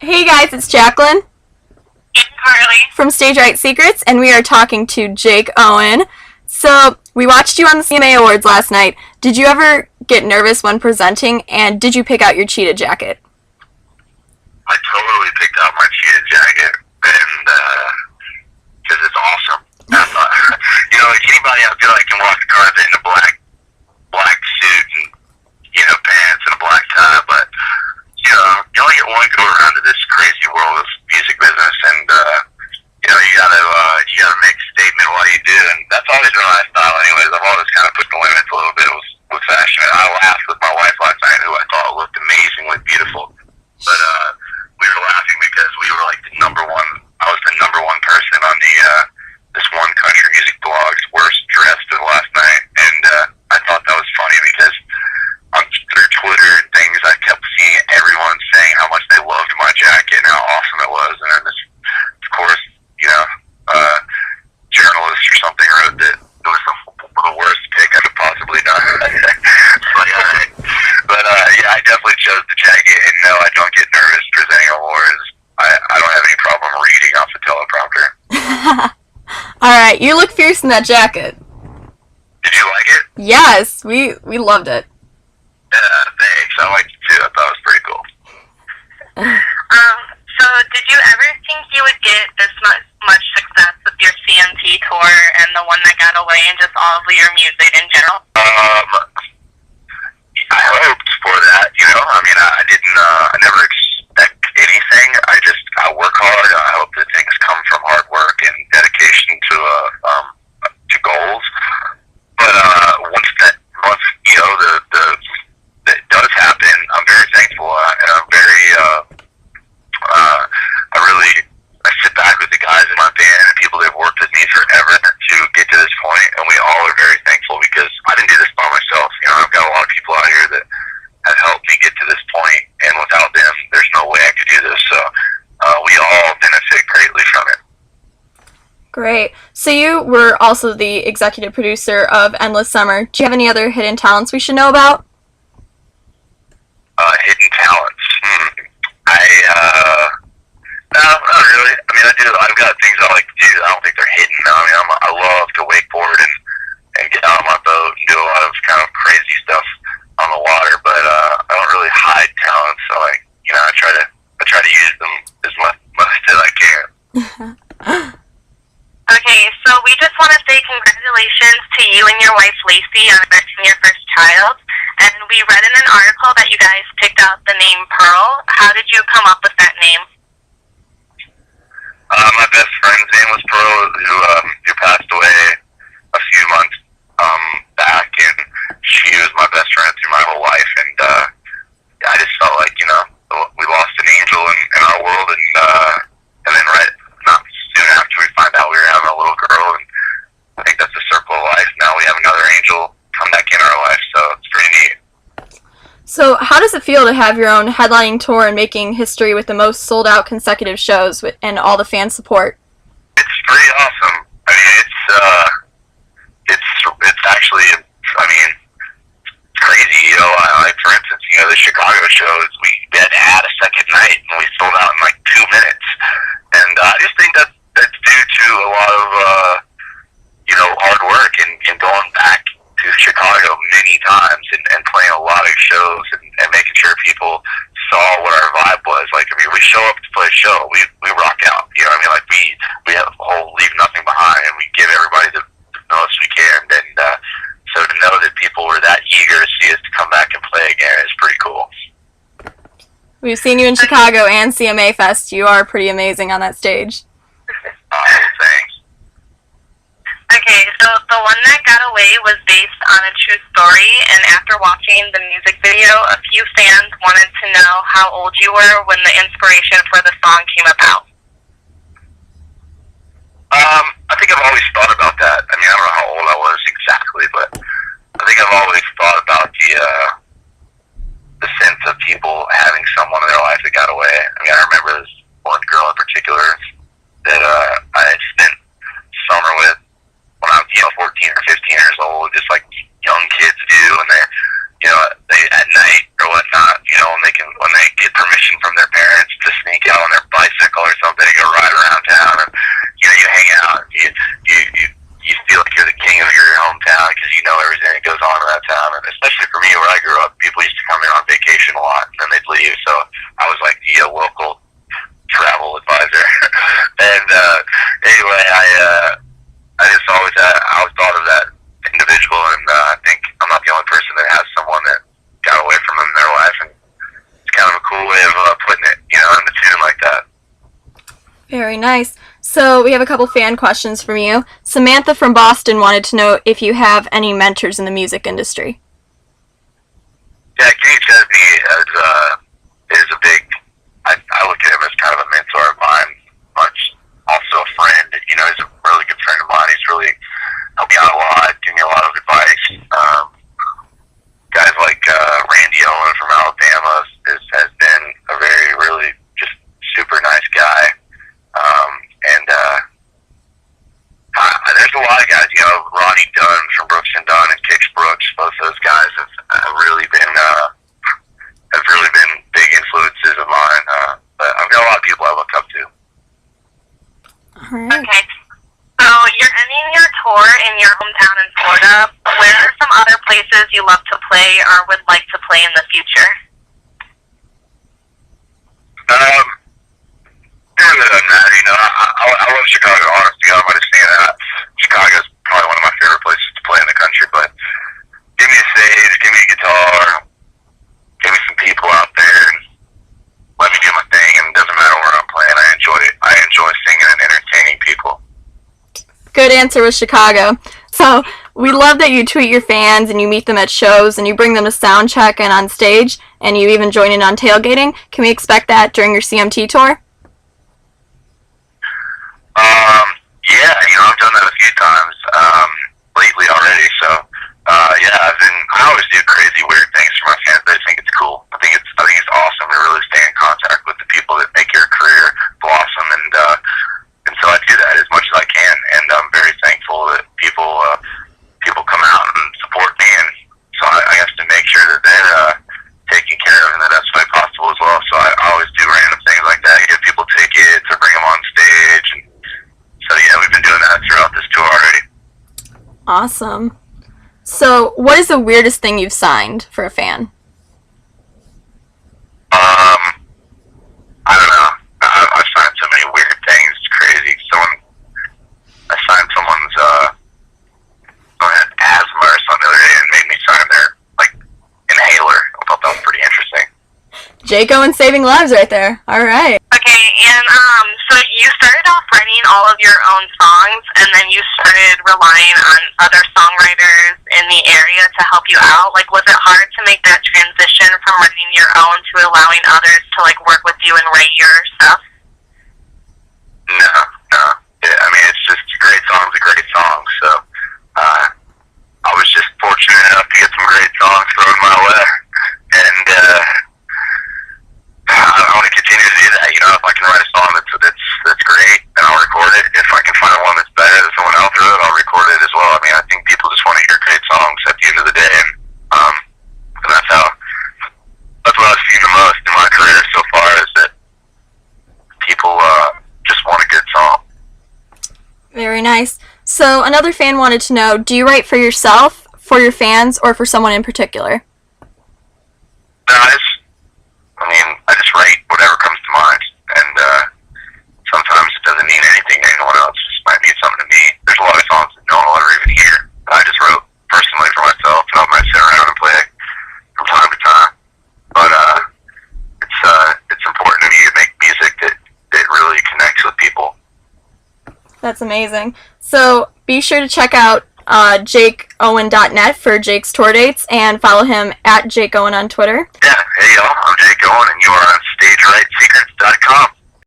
Hey guys, it's Jacqueline Carly. from Stage Right Secrets, and we are talking to Jake Owen. So, we watched you on the CMA Awards last night. Did you ever get nervous when presenting, and did you pick out your cheetah jacket? I totally picked out my cheetah jacket, and because it's awesome. I thought, like anybody I feel like can walk the carpet in a black suit and pants and a black tie, but you only get one go around to this crazy world of music business, and you gotta make a statement while you do, and that's always been my style. Anyways, I've always kind of put the limits a little bit with fashion. I laughed with my wife last night, who I thought looked amazingly beautiful, but we were laughing because we were like the number one. I was the number one person on the this one country music blog's worst dressed of last night, and I thought that was funny because on through Twitter and things, I kept seeing everyone saying how much they loved my jacket and how awesome it was, and then this, of course, journalist or something wrote that it was the worst pick I could possibly done. It's like, all right, but yeah, I definitely chose the jacket, and no, I don't get nervous presenting awards. I don't have any problem reading off the teleprompter. Alright, you look fierce in that jacket. Did you like it? Yes, we loved it. Yeah, thanks. I liked it too. I thought it was pretty cool. So did you ever think you would get this much success with your CMT tour and the one that got away and just all of your music in general? I hoped for that, I mean, I didn't, I never expect anything. I work hard. I hope that things come from hard work and dedication to goals. But, once, that does happen, I'm very thankful, and I'm very, I sit back with the guys in my band and people that have worked with me forever to get to this point, and we all are very thankful because I didn't do this by myself. I've got a lot of people out here that have helped me get to this point, and without them, there's no way I could do this. So we all benefit greatly from it. Great. So you were also the executive producer of Endless Summer. Do you have any other hidden talents we should know about? Hidden talents. No, not really. I mean, I do. I've got things I like to do. I don't think they're hidden. I mean, I love to wakeboard and get out on my boat and do a lot of kind of crazy stuff on the water. But I don't really hide talents. So I try to use them as much as I can. Okay, so we just want to say congratulations to you and your wife Lacey on birthing your first child. And we read in an article that you guys picked out the name Pearl. How did you come up with that name? My best friend's name was Pearl, who passed away a few months back, and she was my best friend through my whole life. And I just felt like we lost an angel in our world, and then not soon after we find out we were having a little girl, and I think that's the circle of life. Now we have another angel come back in our life, so it's pretty neat. So how does it feel to have your own headlining tour and making history with the most sold-out consecutive shows and all the fan support? It's pretty awesome. I mean, it's actually, I mean, crazy. Like for instance, the Chicago shows, we had to add a second night, and we sold out in like 2 minutes. And I just think that's due to a lot of hard work and going back to Chicago many times and playing a lot of shows and making sure people saw what our vibe was. Like, I mean, we show up to play a show, we rock out. I mean, like we have a whole leave nothing behind, and we give everybody the most we can. And so to know that people were that eager to see us to come back and play again is pretty cool. We've seen you in Chicago and CMA Fest. You are pretty amazing on that stage. Thanks. Okay, so the one that got away was based on a true story, and after watching the music video, a few fans wanted to know how old you were when the inspiration for the song came about. I think I've always thought about that. I mean, I don't know how old I was exactly, but I think I've always thought about the sense of people having someone in their life that got away. I mean, I remember this one girl in particular that I had spent summer with when I was 14 or 15 years old, just like young kids do, and they at night or whatnot, when they get permission from their parents to sneak out I was like the local travel advisor. And anyway, I just always thought of that individual, and I think I'm not the only person that has someone that got away from them in their life, and it's kind of a cool way of putting it, in the tune like that. Very nice. So we have a couple fan questions from you. Samantha from Boston wanted to know if you have any mentors in the music industry. Yeah, Kenny Chesney is a big. I look at him as kind of a mentor of mine, much also a friend. He's a really good friend of mine. He's really helped me out a lot, give me a lot of advice. Guys like Randy Owen from Alabama has been a very, really just super nice guy. And there's a lot of guys, Ronnie Dunn from Brooks and Dunn and Kix Brooks. Both those guys have really been big influences of mine. But I've got a lot of people I look up to. All right. Okay. So you're ending your tour in your hometown in Florida. Where are some other places you love to play or would like to play in the future? Further than that, I love Chicago. Honestly, I'm going to say that. Chicago's probably one of my favorite places to play in the country. But give me a stage, give me a guitar, give me some people out there, and let me do my thing. And it doesn't matter where I'm playing. I enjoy it. I enjoy singing and entertaining people. Good answer with Chicago. So we love that you tweet your fans and you meet them at shows and you bring them to sound check and on stage, and you even join in on tailgating. Can we expect that during your CMT tour? Yeah, I've done that a few times lately already. So, I always do crazy, weird things for my fans. But I think it's cool. I think it's awesome to really stay in contact with the people that make your career blossom, and so I do that as much as I can. And I'm very thankful that people come out and support me, and so I have to make sure that they're taken care of in the best way possible as well. So I always do random things like that. Give people tickets or bring them on stage, and so yeah, we've been doing that throughout this tour already. Awesome. So what is the weirdest thing you've signed for a fan? I don't know. I've signed so many weird things. It's crazy. I signed someone's asthma or something the other day and made me sign their inhaler. I thought that was pretty interesting. Jake Owen saving lives right there. All right. Okay, and so you started off writing all of your own songs, and then you started relying on other songwriters in the area to help you out. Was it hard to make that transition from writing your own to allowing others to work with you and write your stuff? No. It's just a great song's a great song. So I was just fortunate enough to get some great songs thrown my way, and I want to continue to do that. If I can write a song that's great, then I'll record it. If I can find one that's better that someone else wrote, I'll record it as well. I think people just want to hear great songs at the end of the day, and that's what I've seen the most in my career so far, is that people just want a good song. Very nice. So another fan wanted to know, do you write for yourself, for your fans, or for someone in particular? No, I just write whatever comes to mind, and sometimes it doesn't mean anything to anyone else. It just might mean something to me. There's a lot of songs that no one will ever even hear that I just wrote personally for myself, and I might sit around and play from time to time. But it's important to me to make music that really connects with people. That's amazing. So be sure to check out JakeOwen.net for Jake's tour dates, and follow him at Jake Owen on Twitter. Yeah, hey y'all, I'm Jake Owen, and you are on StageRightSecrets.com.